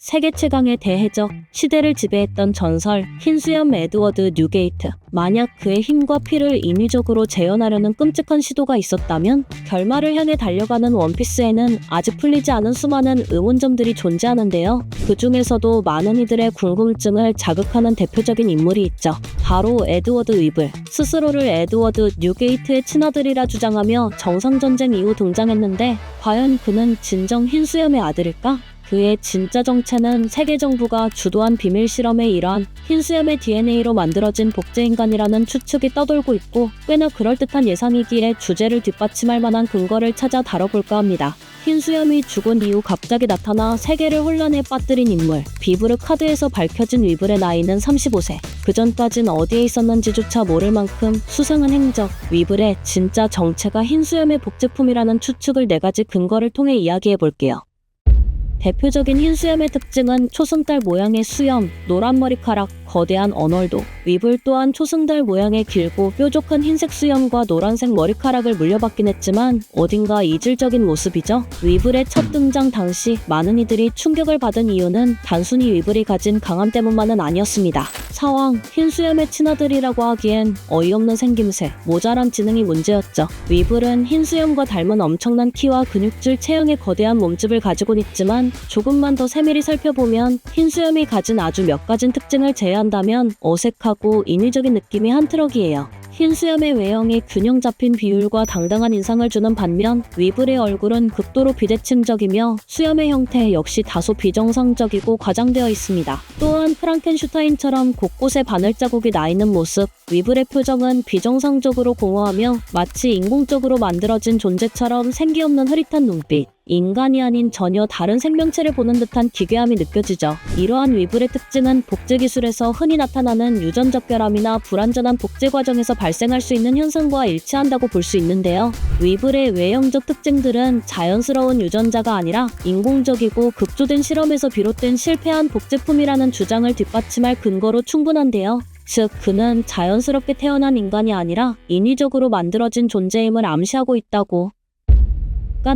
세계 최강의 대해적, 시대를 지배했던 전설, 흰수염 에드워드 뉴게이트. 만약 그의 힘과 피를 인위적으로 재현하려는 끔찍한 시도가 있었다면 결말을 향해 달려가는 원피스에는 아직 풀리지 않은 수많은 의문점들이 존재하는데요. 그 중에서도 많은 이들의 궁금증을 자극하는 대표적인 인물이 있죠. 바로 에드워드 위블. 스스로를 에드워드 뉴게이트의 친아들이라 주장하며 정상전쟁 이후 등장했는데 과연 그는 진정 흰수염의 아들일까? 그의 진짜 정체는 세계 정부가 주도한 비밀 실험의 일환 흰수염의 DNA로 만들어진 복제인간이라는 추측이 떠돌고 있고 꽤나 그럴듯한 예상이기에 주제를 뒷받침할 만한 근거를 찾아 다뤄볼까 합니다. 흰수염이 죽은 이후 갑자기 나타나 세계를 혼란에 빠뜨린 인물. 비브르 카드에서 밝혀진 위블의 나이는 35세. 그전까진 어디에 있었는지조차 모를 만큼 수상한 행적. 위블의 진짜 정체가 흰수염의 복제품이라는 추측을 4가지 근거를 통해 이야기해볼게요. 대표적인 흰수염의 특징은 초승달 모양의 수염, 노란 머리카락, 거대한 언얼도. 위블 또한 초승달 모양의 길고 뾰족한 흰색 수염과 노란색 머리카락을 물려받긴 했지만 어딘가 이질적인 모습이죠. 위블의 첫 등장 당시 많은 이들이 충격을 받은 이유는 단순히 위블이 가진 강함 때문만은 아니었습니다. 사왕, 흰수염의 친아들이라고 하기엔 어이없는 생김새, 모자란 지능이 문제였죠. 위블은 흰수염과 닮은 엄청난 키와 근육질 체형의 거대한 몸집을 가지곤 있지만 조금만 더 세밀히 살펴보면 흰수염이 가진 아주 몇 가지 특징을 제외한다면 어색하고 인위적인 느낌이 한 트럭이에요. 흰수염의 외형이 균형 잡힌 비율과 당당한 인상을 주는 반면 위블의 얼굴은 극도로 비대칭적이며 수염의 형태 역시 다소 비정상적이고 과장되어 있습니다. 또한 프랑켄슈타인처럼 곳곳에 바늘 자국이 나 있는 모습, 위블의 표정은 비정상적으로 공허하며 마치 인공적으로 만들어진 존재처럼 생기 없는 흐릿한 눈빛. 인간이 아닌 전혀 다른 생명체를 보는 듯한 기괴함이 느껴지죠. 이러한 위블의 특징은 복제 기술에서 흔히 나타나는 유전적 결함이나 불완전한 복제 과정에서 발생할 수 있는 현상과 일치한다고 볼 수 있는데요. 위블의 외형적 특징들은 자연스러운 유전자가 아니라 인공적이고 급조된 실험에서 비롯된 실패한 복제품이라는 주장을 뒷받침할 근거로 충분한데요. 즉, 그는 자연스럽게 태어난 인간이 아니라 인위적으로 만들어진 존재임을 암시하고 있다고.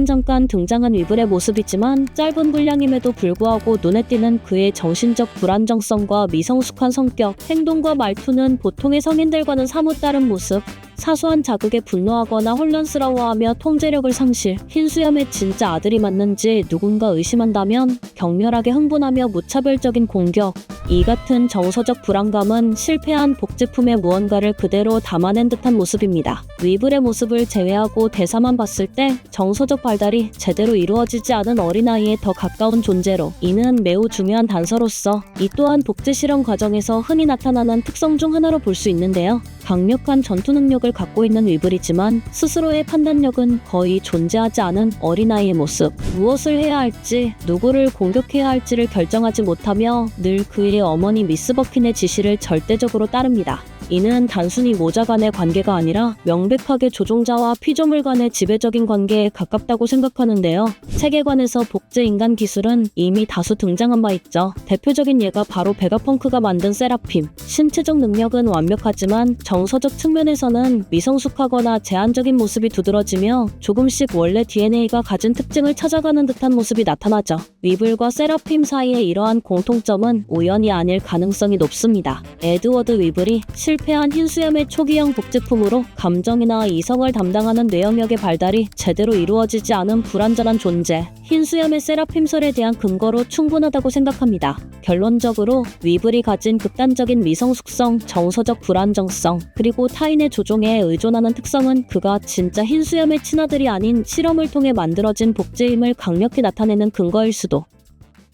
잠깐 등장한 위블의 모습이지만 짧은 분량임에도 불구하고 눈에 띄는 그의 정신적 불안정성과 미성숙한 성격, 행동과 말투는 보통의 성인들과는 사뭇 다른 모습. 사소한 자극에 분노하거나 혼란스러워하며 통제력을 상실, 흰수염의 진짜 아들이 맞는지 누군가 의심한다면 격렬하게 흥분하며 무차별적인 공격. 이 같은 정서적 불안감은 실패한 복제품의 무언가를 그대로 담아낸 듯한 모습입니다. 위블의 모습을 제외하고 대사만 봤을 때 정서적 발달이 제대로 이루어지지 않은 어린아이에 더 가까운 존재로, 이는 매우 중요한 단서로서 이 또한 복제 실험 과정에서 흔히 나타나는 특성 중 하나로 볼 수 있는데요. 강력한 전투 능력을 갖고 있는 위블이지만 스스로의 판단력은 거의 존재하지 않은 어린아이의 모습. 무엇을 해야 할지, 누구를 공격해야 할지를 결정하지 못하며 늘 그의 어머니 미스 버킨의 지시를 절대적으로 따릅니다. 이는 단순히 모자 간의 관계가 아니라 명백하게 조종자와 피조물 간의 지배적인 관계에 가깝다고 생각하는데요. 세계관에서 복제 인간 기술은 이미 다수 등장한 바 있죠. 대표적인 예가 바로 베가펑크가 만든 세라핌. 신체적 능력은 완벽하지만 정서적 측면에서는 미성숙하거나 제한적인 모습이 두드러지며 조금씩 원래 DNA가 가진 특징을 찾아가는 듯한 모습이 나타나죠. 위블과 세라핌 사이의 이러한 공통점은 우연이 아닐 가능성이 높습니다. 에드워드 위블이 실패한 흰수염의 초기형 복제품으로 감정이나 이성을 담당하는 뇌 영역의 발달이 제대로 이루어지지 않은 불완전한 존재, 흰수염의 세라핌설에 대한 근거로 충분하다고 생각합니다. 결론적으로 위블이 가진 극단적인 미성숙성, 정서적 불안정성, 그리고 타인의 조종에 의존하는 특성은 그가 진짜 흰수염의 친아들이 아닌 실험을 통해 만들어진 복제임을 강력히 나타내는 근거일 수도.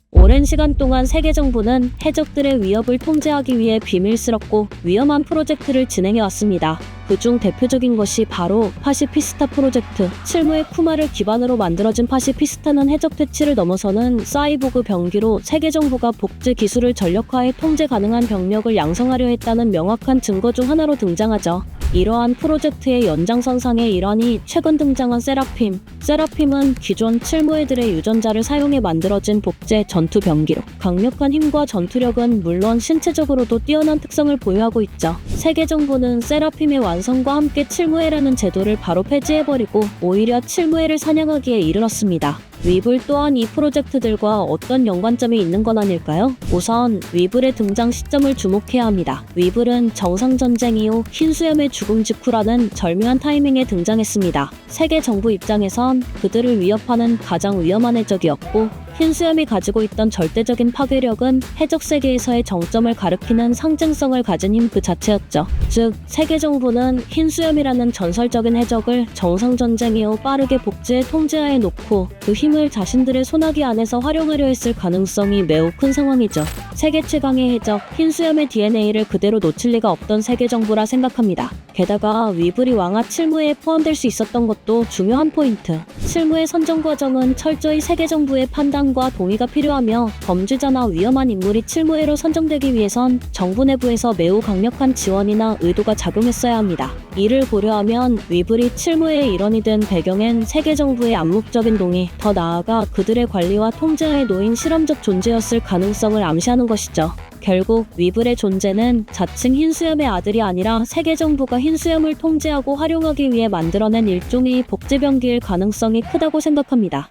오랜 시간 동안 세계 정부는 해적들의 위협을 통제하기 위해 비밀스럽고 위험한 프로젝트를 진행해왔습니다. 그중 대표적인 것이 바로 파시피스타 프로젝트. 칠무의 쿠마를 기반으로 만들어진 파시피스타는 해적 퇴치를 넘어서는 사이보그 병기로 세계 정부가 복제 기술을 전력화해 통제 가능한 병력을 양성하려 했다는 명확한 증거 중 하나로 등장하죠. 이러한 프로젝트의 연장선상의 일환이 최근 등장한 세라핌. 세라핌은 기존 칠무애들의 유전자를 사용해 만들어진 복제 전투 병기로 강력한 힘과 전투력은 물론 신체적으로도 뛰어난 특성을 보유하고 있죠. 세계 정부는 세라핌의 완성과 함께 칠무애라는 제도를 바로 폐지해버리고 오히려 칠무애를 사냥하기에 이르렀습니다. 위블 또한 이 프로젝트들과 어떤 연관점이 있는 건 아닐까요? 우선 위블의 등장 시점을 주목해야 합니다. 위블은 정상전쟁 이후 흰수염의 죽음 직후라는 절묘한 타이밍에 등장했습니다. 세계 정부 입장에선 그들을 위협하는 가장 위험한 해적이었고, 흰수염이 가지고 있던 절대적인 파괴력은 해적 세계에서의 정점을 가리키는 상징성을 가진 힘 그 자체였죠. 즉, 세계 정부는 흰수염이라는 전설적인 해적을 정상전쟁 이후 빠르게 복제해 통제하에 놓고 그 힘을 자신들의 손아귀 안에서 활용하려 했을 가능성이 매우 큰 상황이죠. 세계 최강의 해적 흰수염의 DNA를 그대로 놓칠 리가 없던 세계 정부라 생각합니다. 게다가 위블이 왕하 칠무에 포함될 수 있었던 것도 중요한 포인트. 칠무의 선정 과정은 철저히 세계 정부의 판단과 동의가 필요하며, 범죄자나 위험한 인물이 칠무해로 선정되기 위해선 정부 내부에서 매우 강력한 지원이나 의도가 작용했어야 합니다. 이를 고려하면 위블이 칠무해의 일원이 된 배경엔 세계 정부의 암묵적인 동의, 더 나아가 그들의 관리와 통제하에 놓인 실험적 존재였을 가능성을 암시하는 것이죠. 결국 위블의 존재는 자칭 흰수염의 아들이 아니라 세계 정부가 흰수염을 통제하고 활용하기 위해 만들어낸 일종의 복제병기일 가능성이 크다고 생각합니다.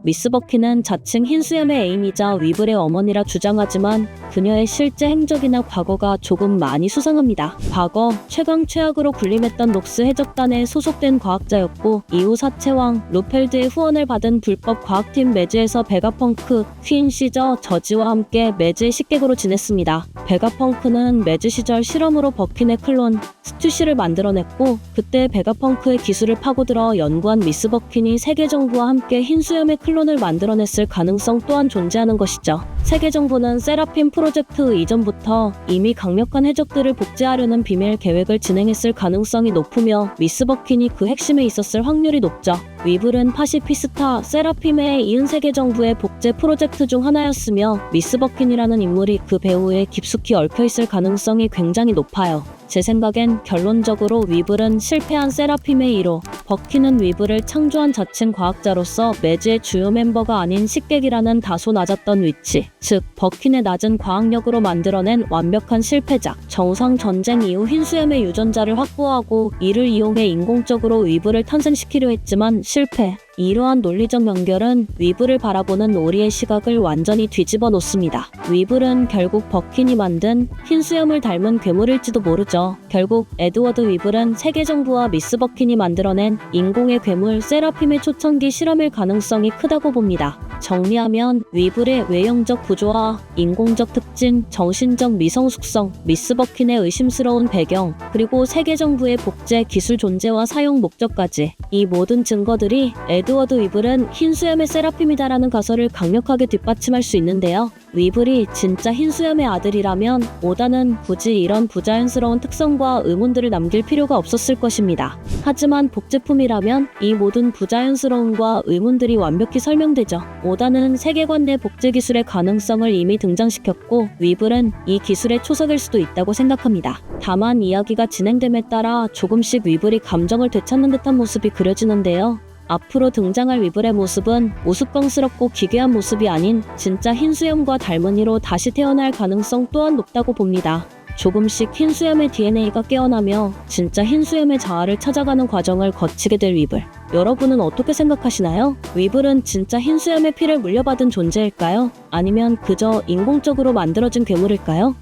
미스 버킨은 자칭 흰수염의 애인이자 위블의 어머니라 주장하지만 그녀의 실제 행적이나 과거가 조금 많이 수상합니다. 과거 최강 최악으로 군림했던 록스 해적단에 소속된 과학자였고, 이후 사체왕 루펠드의 후원을 받은 불법 과학팀 매즈에서 베가펑크, 퀸 시저, 저지와 함께 매즈의 식객으로 지냈습니다. 베가펑크는 매즈 시절 실험으로 버킨의 클론 스튜시를 만들어냈고, 그때 베가펑크의 기술을 파고들어 연구한 미스 버킨이 세계 정부와 함께 흰수염의 클론을 만들어냈을 가능성 또한 존재하는 것이죠. 세계 정부는 세라핌 프로젝트 이전부터 이미 강력한 해적들을 복제하려는 비밀 계획을 진행했을 가능성이 높으며, 미스 버킨이 그 핵심에 있었을 확률이 높죠. 위블은 파시피스타 세라핌에 이은 세계 정부의 복제 프로젝트 중 하나였으며, 미스 버킨이라는 인물이 그 배후에 깊숙이 얽혀있을 가능성이 굉장히 높아요. 제 생각엔 결론적으로 위블은 실패한 세라핌의 1호, 버킨은 위블을 창조한 자칭 과학자로서 매즈의 주요 멤버가 아닌 식객이라는 다소 낮았던 위치, 즉 버킨의 낮은 과학력으로 만들어낸 완벽한 실패작. 정상 전쟁 이후 흰수염의 유전자를 확보하고 이를 이용해 인공적으로 위블을 탄생시키려 했지만 실패. 이러한 논리적 연결은 위블을 바라보는 오리의 시각을 완전히 뒤집어 놓습니다. 위블은 결국 버킨이 만든 흰수염을 닮은 괴물일지도 모르죠. 결국 에드워드 위블은 세계 정부와 미스 버킨이 만들어낸 인공의 괴물 세라핌의 초창기 실험일 가능성이 크다고 봅니다. 정리하면 위블의 외형적 구조와 인공적 특징, 정신적 미성숙성, 미스 버킨의 의심스러운 배경, 그리고 세계 정부의 복제 기술 존재와 사용 목적까지, 이 모든 증거들이 에드워드 위블은 흰수염의 세라핌이다라는 가설을 강력하게 뒷받침할 수 있는데요. 위블이 진짜 흰수염의 아들이라면 오다는 굳이 이런 부자연스러운 특성과 의문들을 남길 필요가 없었을 것입니다. 하지만 복제품이라면 이 모든 부자연스러움과 의문들이 완벽히 설명되죠. 오다는 세계관 내 복제 기술의 가능성을 이미 등장시켰고, 위블은 이 기술의 초석일 수도 있다고 생각합니다. 다만 이야기가 진행됨에 따라 조금씩 위블이 감정을 되찾는 듯한 모습이 그려지는데요. 앞으로 등장할 위블의 모습은 우스꽝스럽고 기괴한 모습이 아닌 진짜 흰수염과 닮은 이로 다시 태어날 가능성 또한 높다고 봅니다. 조금씩 흰수염의 DNA가 깨어나며 진짜 흰수염의 자아를 찾아가는 과정을 거치게 될 위블. 여러분은 어떻게 생각하시나요? 위블은 진짜 흰수염의 피를 물려받은 존재일까요? 아니면 그저 인공적으로 만들어진 괴물일까요?